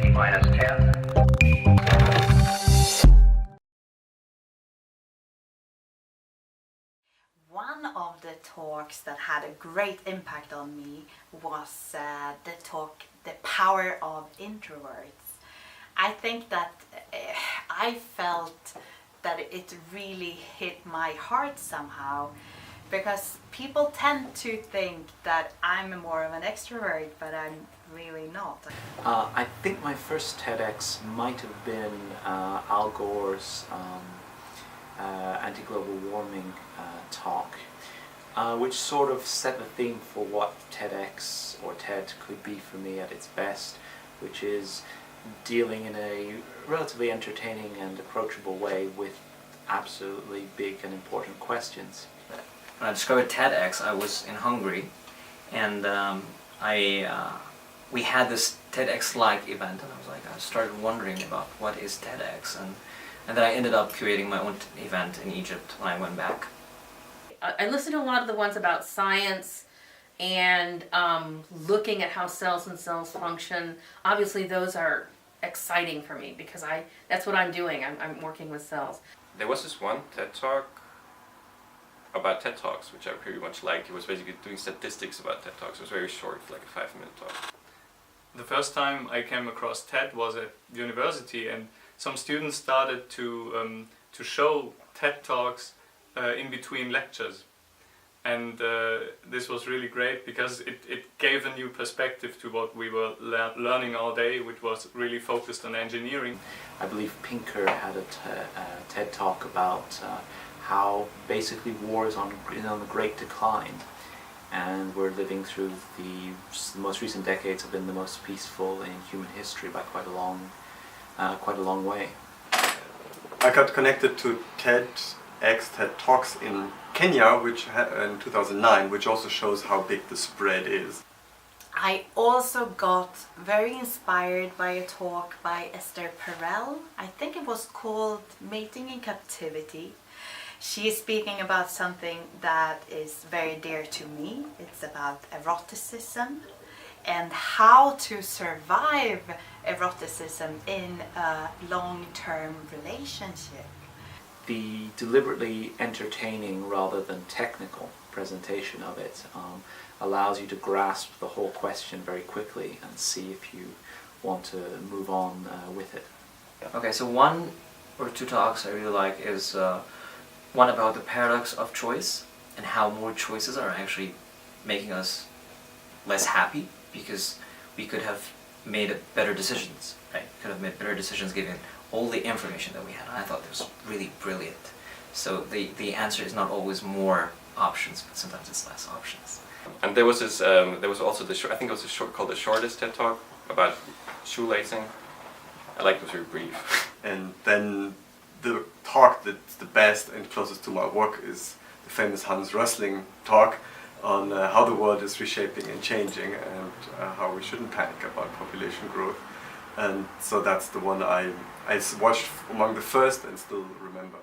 T-minus 10. One of the talks that had a great impact on me was the talk, The Power of Introverts. I think that I felt that it really hit my heart somehow, because people tend to think that I'm more of an extrovert, but I'm really not. I think my first TEDx might have been Al Gore's anti-global warming talk, which sort of set the theme for what TEDx or TED could be for me at its best, which is dealing in a relatively entertaining and approachable way with absolutely big and important questions. When I discovered TEDx, I was in Hungary, and we had this TEDx-like event, and I started wondering about what is TEDx, and then I ended up creating my own event in Egypt when I went back. I listened to a lot of the ones about science and looking at how cells and cells function. Obviously those are exciting for me because that's what I'm doing. I'm working with cells. There was this one TED Talk about TED Talks, which I pretty much liked. It was basically doing statistics about TED Talks. It was very short, like a 5-minute talk. The first time I came across TED was at university, and some students started to show TED Talks in between lectures. And this was really great because it gave a new perspective to what we were learning all day, which was really focused on engineering. I believe Pinker had a TED Talk about how basically war is on the great decline, and we're living through the most recent decades have been the most peaceful in human history by quite a long way. I got connected to TED Talks in Kenya, which in 2009, which also shows how big the spread is. I also got very inspired by a talk by Esther Perel. I think it was called Mating in Captivity. She is speaking about something that is very dear to me. It's about eroticism and how to survive eroticism in a long-term relationship. The deliberately entertaining rather than technical presentation of it allows you to grasp the whole question very quickly and see if you want to move on with it. Okay, so one or two talks I really like is one about the paradox of choice and how more choices are actually making us less happy because we could have made better decisions, right? Could have made better decisions given all the information that we had. I thought it was really brilliant. So the answer is not always more options, but sometimes it's less options. And there was this, there was also I think it was called the shortest TED Talk about shoelacing. I like it, was very brief. And then the talk that's the best and closest to my work is the famous Hans Rösling talk on how the world is reshaping and changing, and how we shouldn't panic about population growth. And so that's the one I watched among the first and still remember.